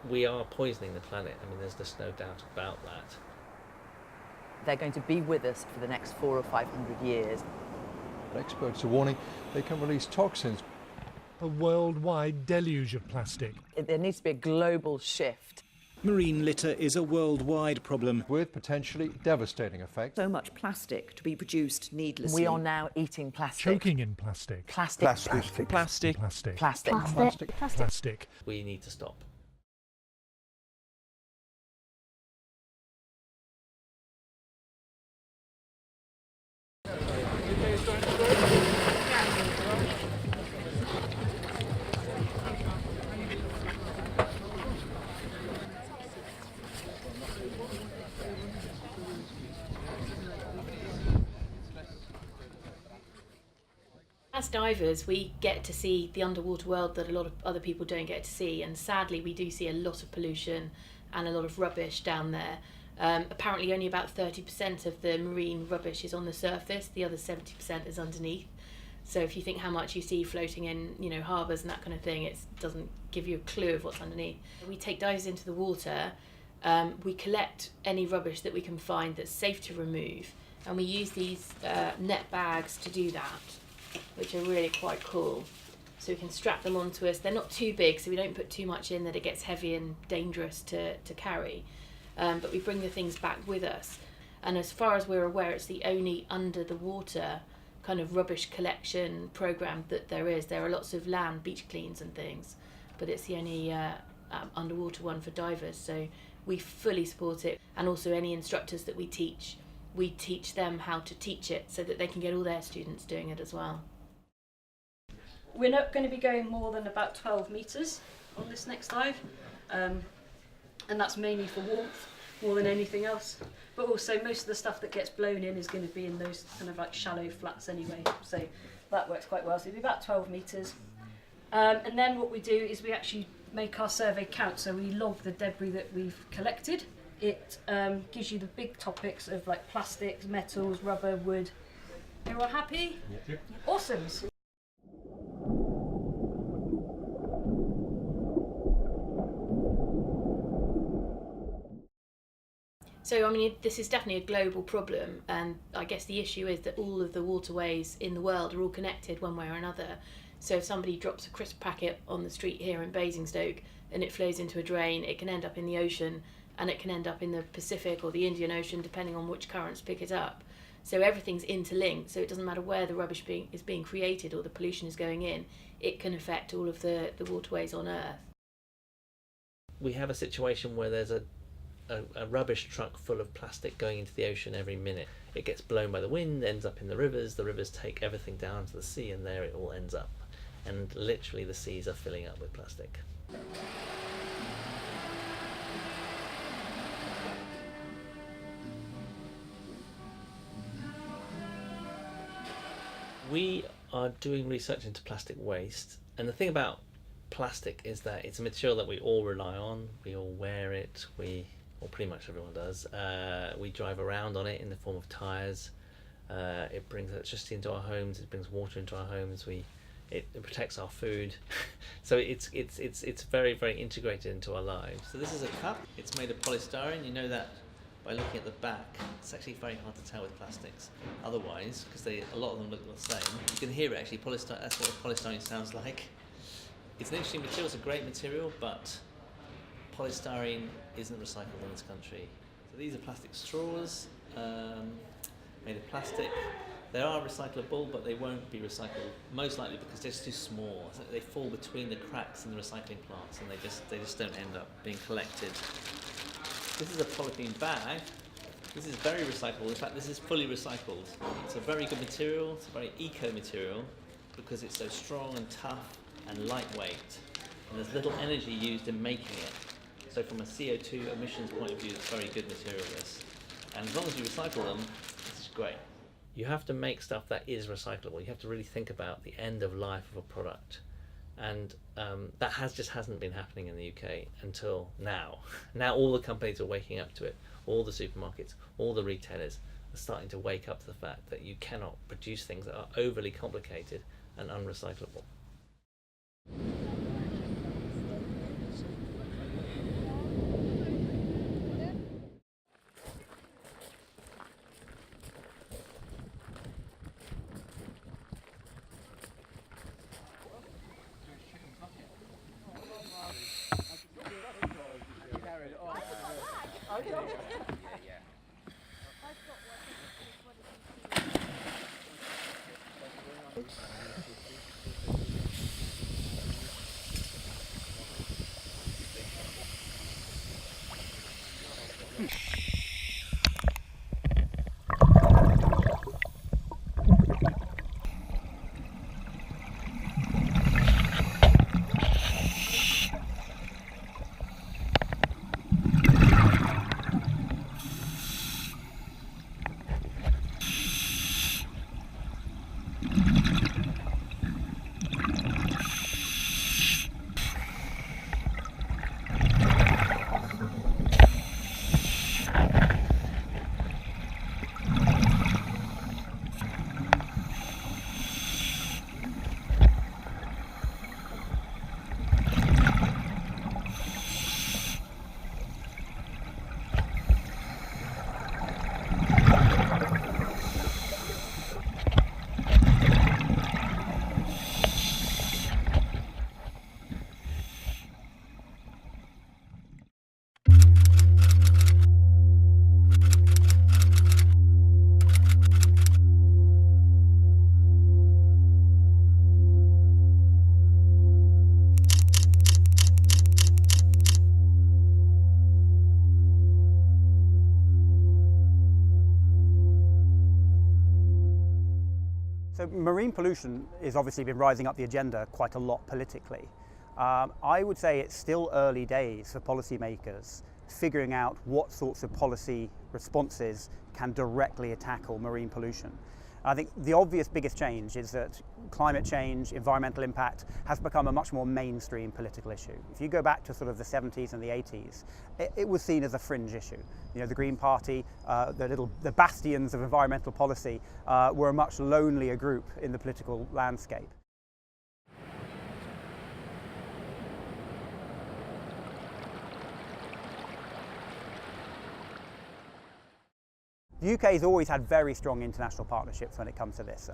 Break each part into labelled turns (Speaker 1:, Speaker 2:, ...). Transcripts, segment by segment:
Speaker 1: we are poisoning the planet. I mean, there's just no doubt about that.
Speaker 2: They're going to be with us for the next 400 or 500 years.
Speaker 3: Experts are warning they can release toxins.
Speaker 4: A worldwide deluge of plastic.
Speaker 2: There needs to be a global shift.
Speaker 5: Marine litter is a worldwide problem,
Speaker 3: With potentially devastating effects.
Speaker 6: So much plastic to be produced needlessly.
Speaker 2: We are now eating plastic.
Speaker 4: Choking in plastic.
Speaker 2: Plastic.
Speaker 5: plastic,
Speaker 2: Plastic.
Speaker 4: Plastic.
Speaker 1: We need to stop.
Speaker 7: As divers, we get to see the underwater world that a lot of other people don't get to see, and sadly we do see a lot of pollution and a lot of rubbish down there. Apparently only about 30% of the marine rubbish is on the surface, the other 70% is underneath. So if you think how much you see floating in, harbours and that kind of thing, it doesn't give you a clue of what's underneath. We take divers into the water, we collect any rubbish that we can find that's safe to remove, and we use these net bags to do that, which are really quite cool. So we can strap them onto us. They're not too big, so we don't put too much in that it gets heavy and dangerous to carry. But we bring the things back with us. And as far as we're aware, it's the only under the water kind of rubbish collection program that there is. There are lots of land beach cleans and things, but it's the only underwater one for divers. So we fully support it. And also any instructors that we teach them how to teach it so that they can get all their students doing it as well.
Speaker 8: We're not going to be going more than about 12 metres on this next dive, and that's mainly for warmth more than anything else. But also most of the stuff that gets blown in is going to be in those kind of like shallow flats anyway, so that works quite well. So it'll be about 12 metres. And then what we do is we actually make our survey count, so we log the debris that we've collected. It gives you the big topics of like plastics, metals, rubber, wood. You're all happy? Yep. Awesome.
Speaker 7: So, I mean, this is definitely a global problem, and I guess the issue is that all of the waterways in the world are all connected one way or another. So if somebody drops a crisp packet on the street here in Basingstoke and it flows into a drain, it can end up in the ocean, and it can end up in the Pacific or the Indian Ocean, depending on which currents pick it up. So everything's interlinked, so it doesn't matter where the rubbish is being created or the pollution is going in, it can affect all of the waterways on Earth. We have a situation where there's a rubbish truck full of plastic going into the ocean every minute. It gets blown by the wind, ends up in the rivers take everything down to the sea, and there it all ends up. And literally the seas are filling up with plastic. We are doing research into plastic waste, and the thing about plastic is that it's a material that we all rely on, we all wear it, well, pretty much everyone does. We drive around on it in the form of tyres. It brings electricity into our homes, it brings water into our homes, it protects our food. So it's very, very integrated into our lives. So this is a cup, it's made of polystyrene. You know that by looking at the back. It's actually very hard to tell with plastics otherwise, because a lot of them look the same. You can hear it actually, that's what polystyrene sounds like. It's an interesting material, it's a great material, but polystyrene isn't recyclable in this country. So these are plastic straws made of plastic. They are recyclable, but they won't be recycled, most likely because they're just too small. So they fall between the cracks in the recycling plants, and they just don't end up being collected. This is a polythene bag. This is very recyclable. In fact, this is fully recycled. It's a very good material. It's a very eco material because it's so strong and tough and lightweight, and there's little energy used in making it. So from a CO2 emissions point of view, it's very good material, this. And as long as you recycle them, this is great. You have to make stuff that is recyclable. You have to really think about the end of life of a product. And that just hasn't been happening in the UK until now. Now all the companies are waking up to it. All the supermarkets, all the retailers are starting to wake up to the fact that you cannot produce things that are overly complicated and unrecyclable.
Speaker 9: So marine pollution has obviously been rising up the agenda quite a lot politically. I would say it's still early days for policymakers figuring out what sorts of policy responses can directly tackle marine pollution. I think the obvious biggest change is that climate change, environmental impact has become a much more mainstream political issue. If you go back to sort of the 70s and the 80s, it was seen as a fringe issue. You know, the Green Party, the bastions of environmental policy were a much lonelier group in the political landscape. The UK has always had very strong international partnerships when it comes to this.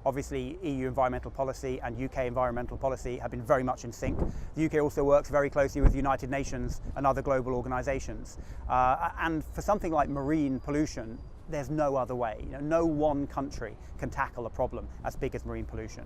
Speaker 9: Obviously, EU environmental policy and UK environmental policy have been very much in sync. The UK also works very closely with the United Nations and other global organisations. And for something like marine pollution, there's no other way. You know, no one country can tackle a problem as big as marine pollution.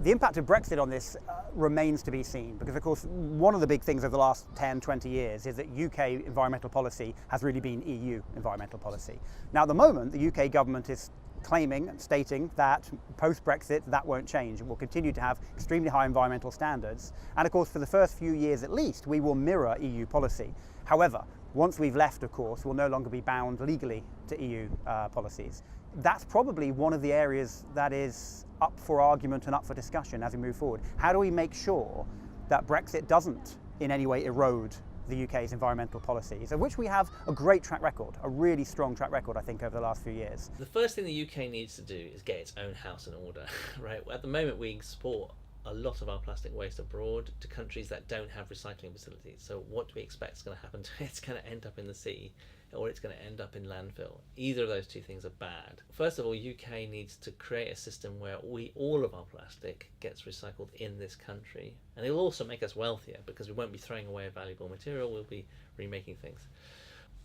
Speaker 9: The impact of Brexit on this remains to be seen, because of course one of the big things over the last 10, 20 years is that UK environmental policy has really been EU environmental policy. Now at the moment the UK government is claiming and stating that post-Brexit that won't change and will continue to have extremely high environmental standards, and of course for the first few years at least we will mirror EU policy. However, once we've left, of course, we'll no longer be bound legally to EU policies. That's probably one of the areas that is up for argument and up for discussion as we move forward. How do we make sure that Brexit doesn't in any way erode the UK's environmental policies, of which we have a great track record, a really strong track record, I think, over the last few years?
Speaker 7: The first thing the UK needs to do is get its own house in order, right? At the moment we export a lot of our plastic waste abroad to countries that don't have recycling facilities. So what do we expect is going to happen to it? It's going to end up in the sea, or it's going to end up in landfill. Either of those two things are bad. First of all, UK needs to create a system where all of our plastic gets recycled in this country, and it'll also make us wealthier because we won't be throwing away valuable material, we'll be remaking things.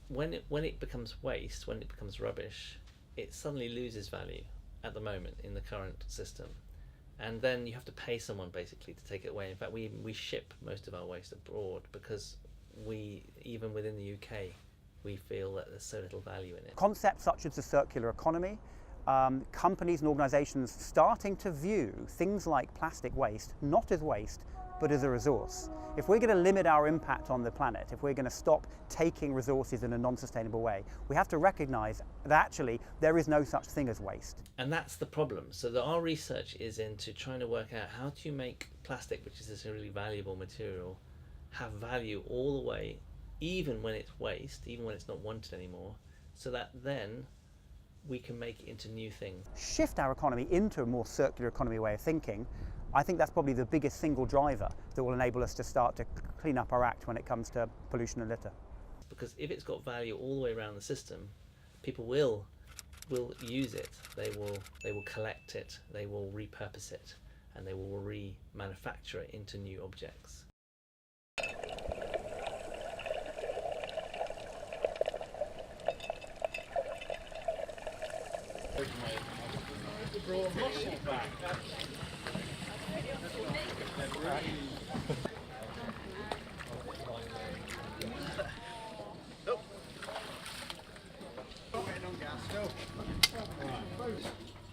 Speaker 7: When it becomes waste, when it becomes rubbish, it suddenly loses value at the moment in the current system. And then you have to pay someone basically to take it away. In fact, we ship most of our waste abroad because even within the UK, we feel that there's so little value in it.
Speaker 9: Concepts such as the circular economy, companies and organisations starting to view things like plastic waste not as waste, but as a resource. If we're going to limit our impact on the planet, if we're going to stop taking resources in a non-sustainable way, we have to recognise that actually there is no such thing as waste.
Speaker 7: And that's the problem. So our research is into trying to work out how do you make plastic, which is a really valuable material, have value all the way, even when it's waste, even when it's not wanted anymore, so that then we can make it into new things.
Speaker 9: Shift our economy into a more circular economy way of thinking. I think that's probably the biggest single driver that will enable us to start to clean up our act when it comes to pollution and litter.
Speaker 7: Because if it's got value all the way around the system, people will use it. They will collect it. They will repurpose it, and they will remanufacture it into new objects.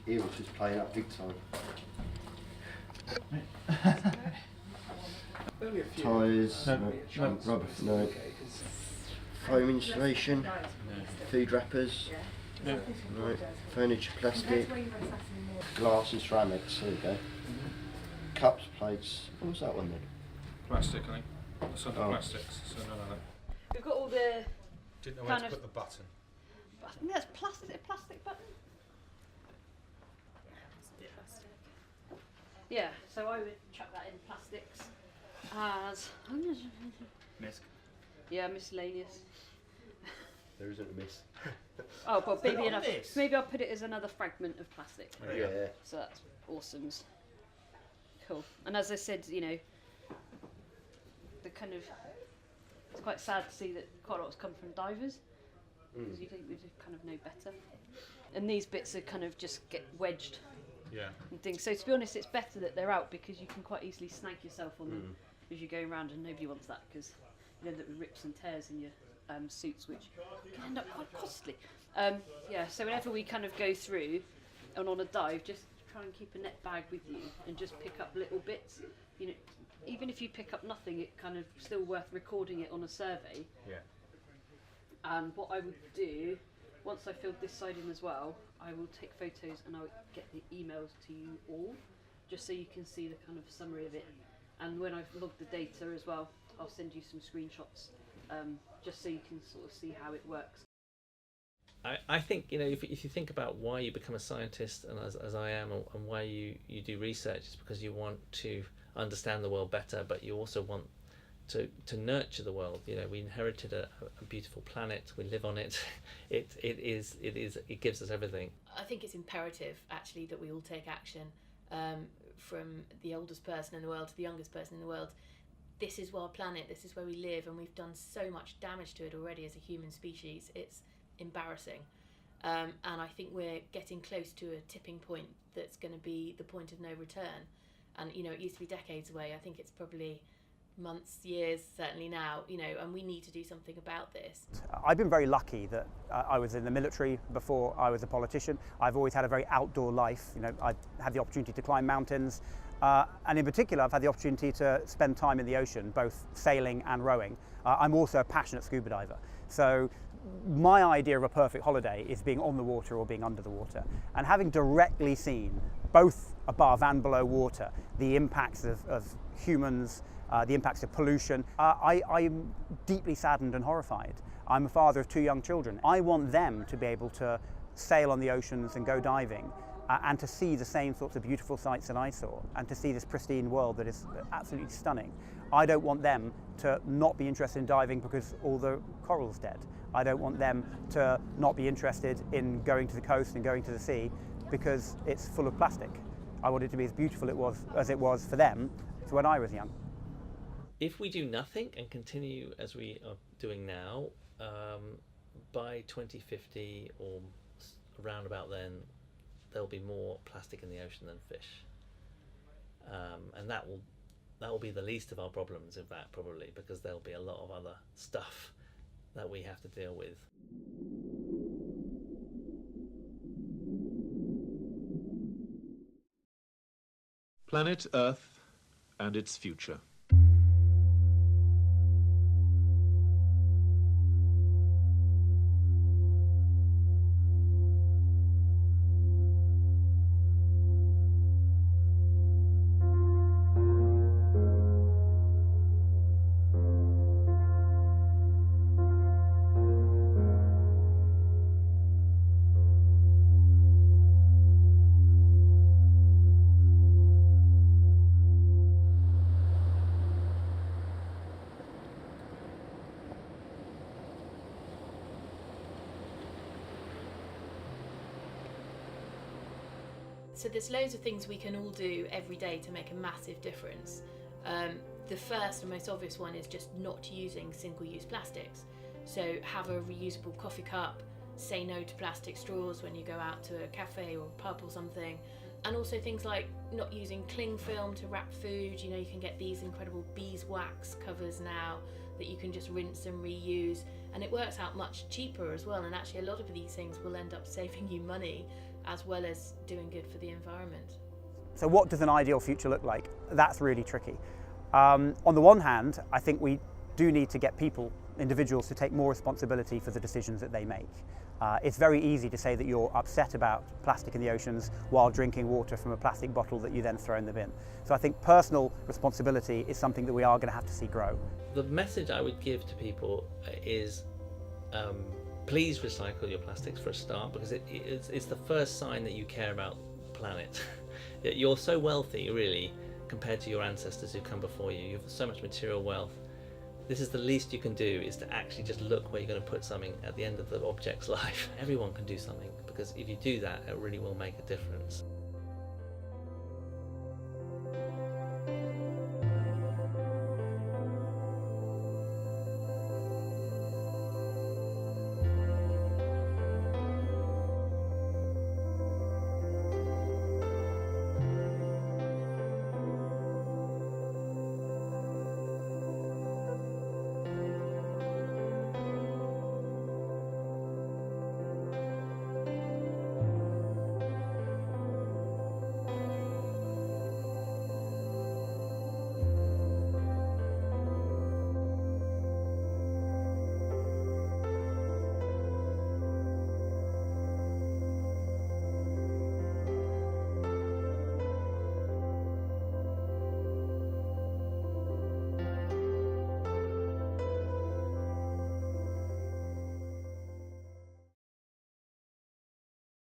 Speaker 10: He was just playing up big time. Tyres, rubber, no. Foam insulation, food wrappers, right. Furniture, plastic, glass and ceramics, there you go. Cups, plates, what was that one then?
Speaker 11: Plastic, I think. Something plastics, so none of that.
Speaker 8: We've got all the
Speaker 11: Didn't know where to put the button.
Speaker 8: I think that's plastic. Is it a plastic button? Yeah, so I would chuck that in plastics as
Speaker 10: Misc.
Speaker 8: yeah, miscellaneous.
Speaker 10: There isn't a miss.
Speaker 8: Oh, but maybe I'll put it as another fragment of plastic.
Speaker 10: Yeah.
Speaker 8: So that's awesome. Cool. And as I said, you know, the kind of it's quite sad to see that quite a lot's come from divers because you think we'd kind of know better. And these bits are kind of just get wedged.
Speaker 11: Yeah.
Speaker 8: And things. So to be honest, it's better that they're out because you can quite easily snag yourself on them as you're going around, and nobody wants that because you end up with rips and tears in your suits, which can end up quite costly. Yeah. So whenever we kind of go through and on a dive, just try and keep a net bag with you and just pick up little bits. You know, even if you pick up nothing, it kind of still worth recording it on a survey.
Speaker 11: Yeah.
Speaker 8: And what I would do, once I filled this side in as well, I will take photos and I'll get the emails to you all, just so you can see the kind of summary of it. And when I've logged the data as well, I'll send you some screenshots, just so you can sort of see how it works.
Speaker 7: I think, you know, if you think about why you become a scientist, and as I am, and why you do research, it's because you want to understand the world better, but you also want to nurture the world. You know, we inherited a beautiful planet. We live on it. It gives us everything.
Speaker 12: I think it's imperative actually that we all take action, from the oldest person in the world to the youngest person in the world. This is our planet. This is where we live, and we've done so much damage to it already as a human species. It's embarrassing, and I think we're getting close to a tipping point that's going to be the point of no return. And you know, it used to be decades away. I think it's probably months, years, certainly now, you know, and we need to do something about this.
Speaker 9: I've been very lucky that I was in the military before I was a politician. I've always had a very outdoor life. You know, I've had the opportunity to climb mountains, and in particular I've had the opportunity to spend time in the ocean, both sailing and rowing. I'm also a passionate scuba diver. So my idea of a perfect holiday is being on the water or being under the water, and having directly seen, both above and below water, the impacts of humans, the impacts of pollution. I'm deeply saddened and horrified. I'm a father of 2 young children. I want them to be able to sail on the oceans and go diving, and to see the same sorts of beautiful sights that I saw, and to see this pristine world that is absolutely stunning. I don't want them to not be interested in diving because all the coral's dead. I don't want them to not be interested in going to the coast and going to the sea because it's full of plastic. I want it to be as beautiful as it was for them when I was young.
Speaker 7: If we do nothing and continue as we are doing now, by 2050 or around about then, there'll be more plastic in the ocean than fish, and that will be the least of our problems, in fact, probably, because there'll be a lot of other stuff that we have to deal with.
Speaker 13: Planet Earth and its future.
Speaker 12: So there's loads of things we can all do every day to make a massive difference. The first and most obvious one is just not using single-use plastics. So have a reusable coffee cup, say no to plastic straws when you go out to a cafe or a pub or something. And also things like not using cling film to wrap food. You know, you can get these incredible beeswax covers now that you can just rinse and reuse, and it works out much cheaper as well. And actually a lot of these things will end up saving you money as well as doing good for the environment.
Speaker 9: So what does an ideal future look like? That's really tricky. On the one hand, I think we do need to get people, individuals, to take more responsibility for the decisions that they make. It's very easy to say that you're upset about plastic in the oceans while drinking water from a plastic bottle that you then throw in the bin. So I think personal responsibility is something that we are going to have to see grow.
Speaker 7: The message I would give to people is please recycle your plastics for a start, because it's the first sign that you care about the planet. You're so wealthy, really, compared to your ancestors who come before you. You have so much material wealth. This is the least you can do, is to actually just look where you're going to put something at the end of the object's life. Everyone can do something, because if you do that, it really will make a difference.